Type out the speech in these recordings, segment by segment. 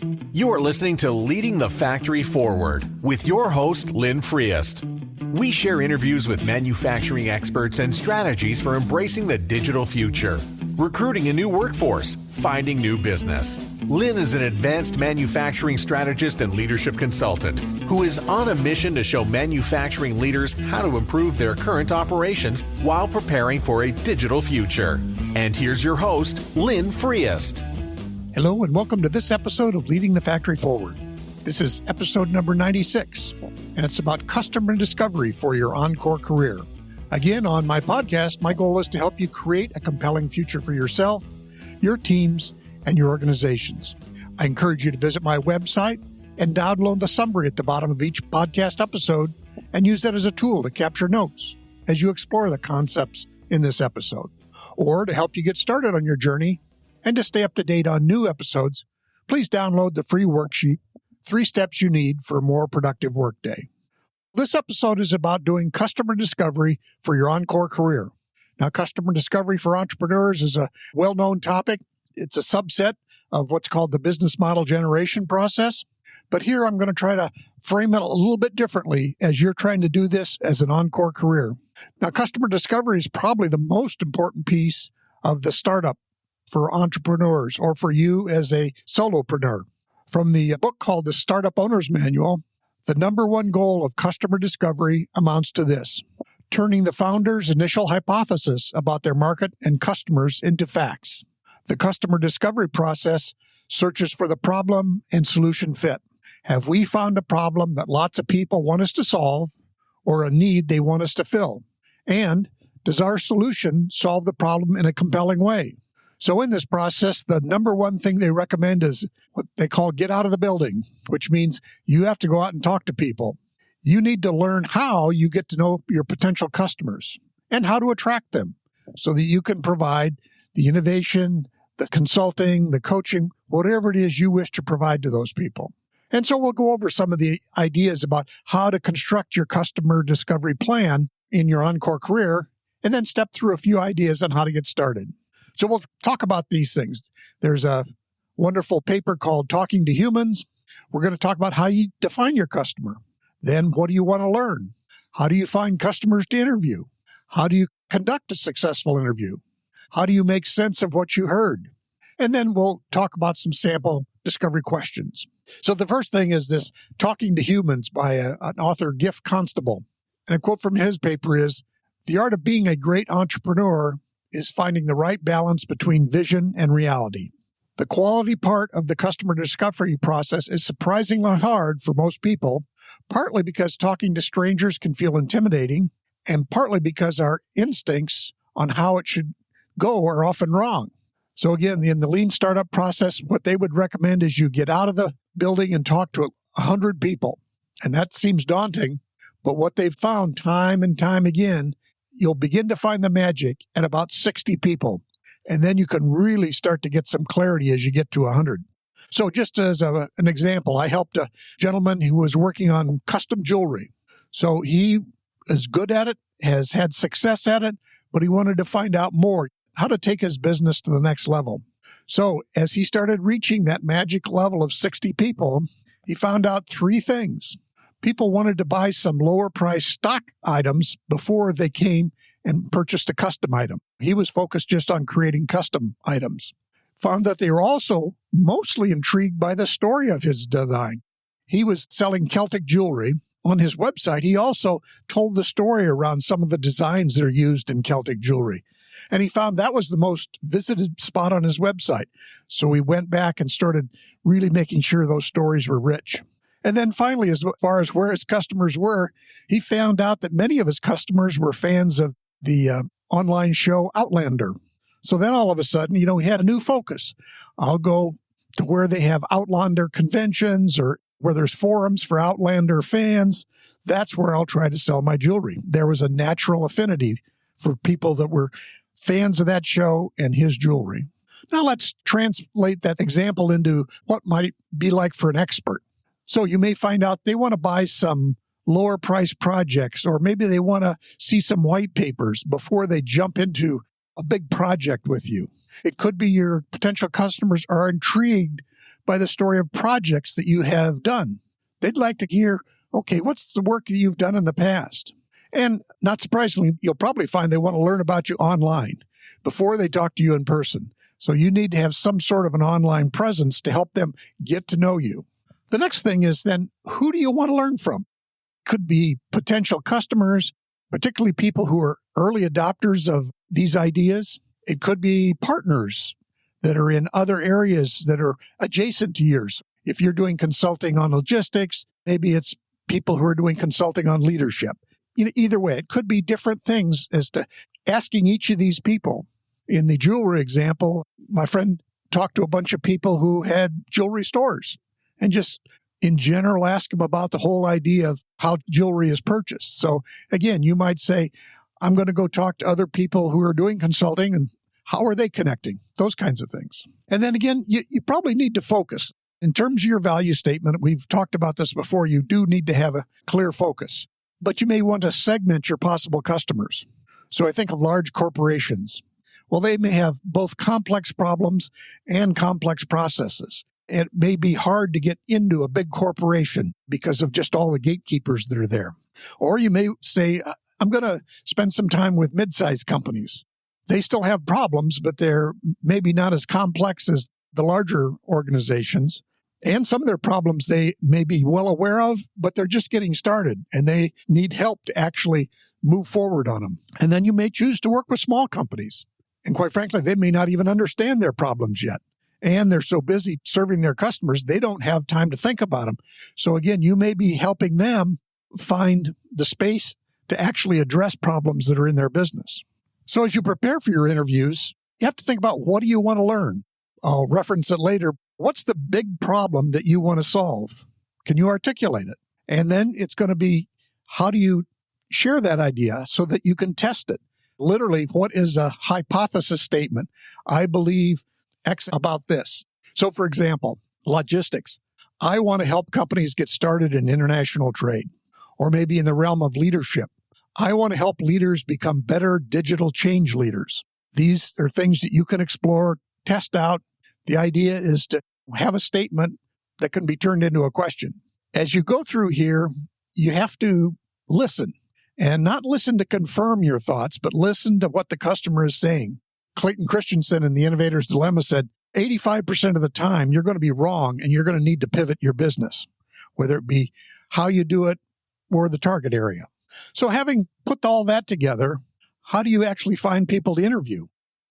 You are listening to Leading the Factory Forward with your host, Lynn Friest. We share interviews with manufacturing experts and strategies for embracing the digital future, recruiting a new workforce, finding new business. Lynn is an advanced manufacturing strategist and leadership consultant who is on a mission to show manufacturing leaders how to improve their current operations while preparing for a digital future. And here's your host, Lynn Friest. Hello and welcome to this episode of Leading the Factory Forward. This is episode number 96, and it's about customer discovery for your Encore career. Again, on my podcast, my goal is to help you create a compelling future for yourself, your teams, and your organizations. I encourage you to visit my website and download the summary at the bottom of each podcast episode and use that as a tool to capture notes as you explore the concepts in this episode. Or to help you get started on your journey and to stay up to date on new episodes, please download the free worksheet, 3 Steps You Need for a More Productive Workday. This episode is about doing customer discovery for your Encore career. Now, customer discovery for entrepreneurs is a well-known topic. It's a subset of what's called the business model generation process. But here I'm going to try to frame it a little bit differently as you're trying to do this as an Encore career. Now, customer discovery is probably the most important piece of the startup for entrepreneurs or for you as a solopreneur. From the book called The Startup Owner's Manual, the number one goal of customer discovery amounts to this: turning the founder's initial hypothesis about their market and customers into facts. The customer discovery process searches for the problem and solution fit. Have we found a problem that lots of people want us to solve or a need they want us to fill? And does our solution solve the problem in a compelling way? So in this process, the number one thing they recommend is what they call get out of the building, which means you have to go out and talk to people. You need to learn how you get to know your potential customers and how to attract them so that you can provide the innovation, the consulting, the coaching, whatever it is you wish to provide to those people. And so we'll go over some of the ideas about how to construct your customer discovery plan in your Encore career, and then step through a few ideas on how to get started. So we'll talk about these things. There's a wonderful paper called Talking to Humans. We're going to talk about how you define your customer. Then what do you want to learn? How do you find customers to interview? How do you conduct a successful interview? How do you make sense of what you heard? And then we'll talk about some sample discovery questions. So the first thing is this Talking to Humans by an author, Giff Constable. And a quote from his paper is, "The art of being a great entrepreneur is finding the right balance between vision and reality. The quality part of the customer discovery process is surprisingly hard for most people, partly because talking to strangers can feel intimidating, and partly because our instincts on how it should go are often wrong." So again, in the lean startup process, what they would recommend is you get out of the building and talk to 100 people. And that seems daunting, but what they've found time and time again, you'll begin to find the magic at about 60 people. And then you can really start to get some clarity as you get to 100. So just as an example, I helped a gentleman who was working on custom jewelry. So he is good at it, has had success at it, but he wanted to find out more, how to take his business to the next level. So as he started reaching that magic level of 60 people, he found out 3 things. People wanted to buy some lower price stock items before they came and purchased a custom item. He was focused just on creating custom items. Found that they were also mostly intrigued by the story of his design. He was selling Celtic jewelry. On his website, he also told the story around some of the designs that are used in Celtic jewelry. And he found that was the most visited spot on his website. So we went back and started really making sure those stories were rich. And then finally, as far as where his customers were, he found out that many of his customers were fans of the online show Outlander. So then all of a sudden, he had a new focus. I'll go to where they have Outlander conventions or where there's forums for Outlander fans. That's where I'll try to sell my jewelry. There was a natural affinity for people that were fans of that show and his jewelry. Now let's translate that example into what might be like for an expert. So you may find out they want to buy some lower price projects, or maybe they want to see some white papers before they jump into a big project with you. It could be your potential customers are intrigued by the story of projects that you have done. They'd like to hear, okay, what's the work that you've done in the past? And not surprisingly, you'll probably find they want to learn about you online before they talk to you in person. So you need to have some sort of an online presence to help them get to know you. The next thing is then, who do you want to learn from? Could be potential customers, particularly people who are early adopters of these ideas. It could be partners that are in other areas that are adjacent to yours. If you're doing consulting on logistics, maybe it's people who are doing consulting on leadership. Either way, it could be different things as to asking each of these people. In the jewelry example, my friend talked to a bunch of people who had jewelry stores and just in general ask them about the whole idea of how jewelry is purchased. So again, you might say, I'm going to go talk to other people who are doing consulting and how are they connecting? Those kinds of things. And then again, you probably need to focus. In terms of your value statement, we've talked about this before, you do need to have a clear focus. But you may want to segment your possible customers. So I think of large corporations. Well, they may have both complex problems and complex processes. It may be hard to get into a big corporation because of just all the gatekeepers that are there. Or you may say, I'm going to spend some time with mid-sized companies. They still have problems, but they're maybe not as complex as the larger organizations. And some of their problems they may be well aware of, but they're just getting started and they need help to actually move forward on them. And then you may choose to work with small companies. And quite frankly, they may not even understand their problems yet. And they're so busy serving their customers, they don't have time to think about them. So again, you may be helping them find the space to actually address problems that are in their business. So as you prepare for your interviews, you have to think about, what do you want to learn? I'll reference it later. What's the big problem that you want to solve? Can you articulate it? And then it's going to be, how do you share that idea so that you can test it? Literally, what is a hypothesis statement? I believe X about this. So for example, logistics. I want to help companies get started in international trade, or maybe in the realm of leadership. I want to help leaders become better digital change leaders. These are things that you can explore, test out. The idea is to have a statement that can be turned into a question. As you go through here, you have to listen, and not listen to confirm your thoughts, but listen to what the customer is saying. Clayton Christensen in The Innovator's Dilemma said, 85% of the time you're going to be wrong and you're going to need to pivot your business, whether it be how you do it or the target area. So having put all that together, how do you actually find people to interview?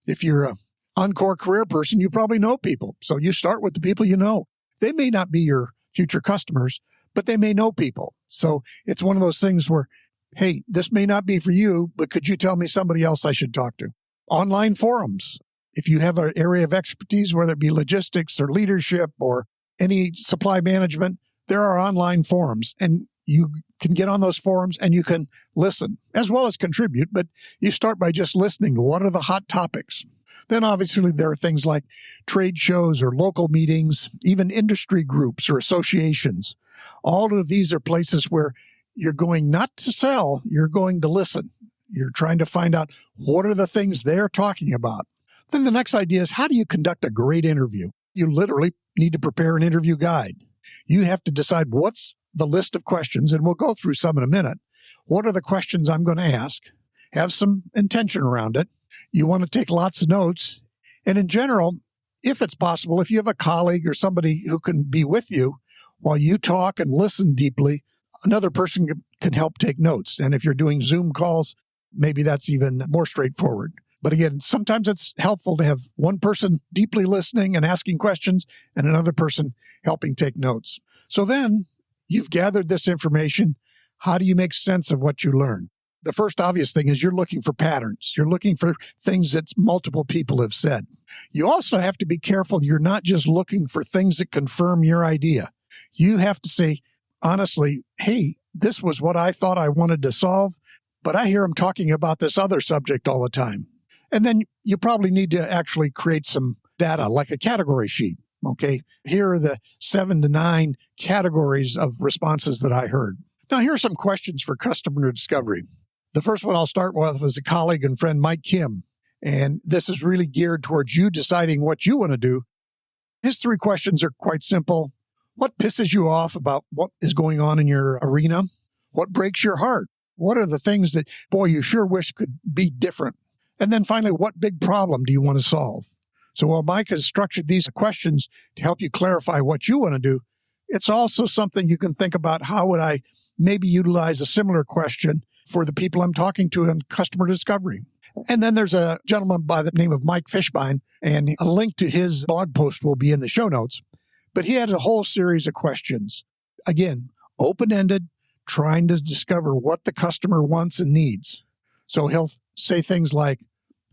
If you're a Encore career person, you probably know people. So you start with the people you know. They may not be your future customers, but they may know people. So it's one of those things where, hey, this may not be for you, but could you tell me somebody else I should talk to? Online forums. If you have an area of expertise, whether it be logistics or leadership or any supply management, there are online forums, and you can get on those forums and you can listen as well as contribute, but you start by just listening. What are the hot topics? Then obviously there are things like trade shows or local meetings, even industry groups or associations. All of these are places where you're going not to sell, you're going to listen. You're trying to find out what are the things they're talking about. Then the next idea is, how do you conduct a great interview? You literally need to prepare an interview guide. You have to decide what's the list of questions, and we'll go through some in a minute. What are the questions I'm going to ask? Have some intention around it. You want to take lots of notes. And in general, if it's possible, if you have a colleague or somebody who can be with you while you talk and listen deeply, another person can help take notes. And if you're doing Zoom calls, maybe that's even more straightforward. But again, sometimes it's helpful to have one person deeply listening and asking questions and another person helping take notes. So then you've gathered this information. How do you make sense of what you learn? The first obvious thing is you're looking for patterns. You're looking for things that multiple people have said. You also have to be careful. You're not just looking for things that confirm your idea. You have to say, honestly, hey, this was what I thought I wanted to solve, but I hear them talking about this other subject all the time. And then you probably need to actually create some data, like a category sheet. Okay, here are the 7 to 9 categories of responses that I heard. Now, here are some questions for customer discovery. The first one I'll start with is a colleague and friend, Mike Kim. And this is really geared towards you deciding what you want to do. His 3 questions are quite simple. What pisses you off about what is going on in your arena? What breaks your heart? What are the things that, boy, you sure wish could be different? And then finally, what big problem do you want to solve? So while Mike has structured these questions to help you clarify what you want to do, it's also something you can think about. How would I maybe utilize a similar question for the people I'm talking to in customer discovery? And then there's a gentleman by the name of Mike Fishbein, and a link to his blog post will be in the show notes. But he had a whole series of questions. Again, open-ended, trying to discover what the customer wants and needs. So he'll say things like,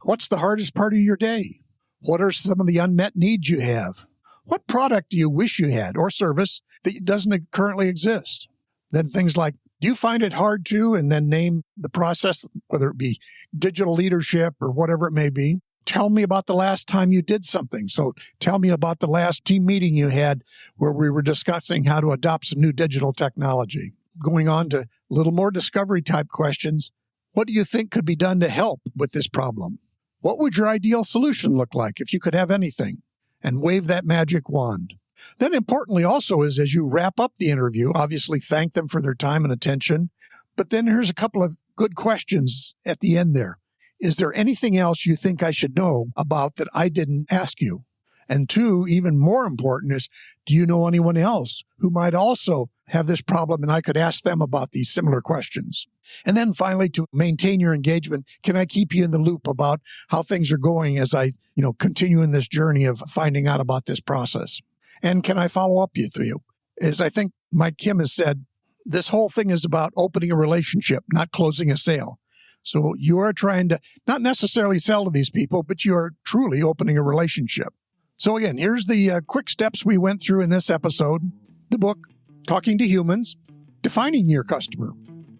what's the hardest part of your day? What are some of the unmet needs you have? What product do you wish you had or service that doesn't currently exist? Then things like, do you find it hard to, and then name the process, whether it be digital leadership or whatever it may be. Tell me about the last time you did something. So tell me about the last team meeting you had where we were discussing how to adopt some new digital technology. Going on to a little more discovery type questions. What do you think could be done to help with this problem? What would your ideal solution look like if you could have anything? And wave that magic wand. Then importantly also is, as you wrap up the interview, obviously thank them for their time and attention. But then here's a couple of good questions at the end there. Is there anything else you think I should know about that I didn't ask you? And 2, even more important is, do you know anyone else who might also have this problem and I could ask them about these similar questions? And then finally, to maintain your engagement, can I keep you in the loop about how things are going as I, continue in this journey of finding out about this process? And can I follow up with you? As I think Mike Kim has said, this whole thing is about opening a relationship, not closing a sale. So you are trying to not necessarily sell to these people, but you are truly opening a relationship. So again, here's the quick steps we went through in this episode. The book, Talking to Humans, defining your customer.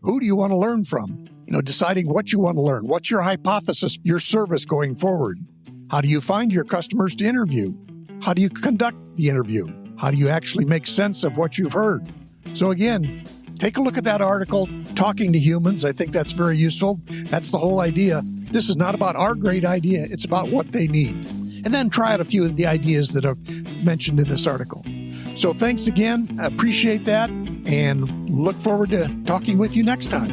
Who do you want to learn from? Deciding what you want to learn. What's your hypothesis, your service going forward? How do you find your customers to interview? How do you conduct the interview? How do you actually make sense of what you've heard? So again, take a look at that article, Talking to Humans. I think that's very useful. That's the whole idea. This is not about our great idea. It's about what they need. And then try out a few of the ideas that are mentioned in this article. So thanks again. I appreciate that and look forward to talking with you next time.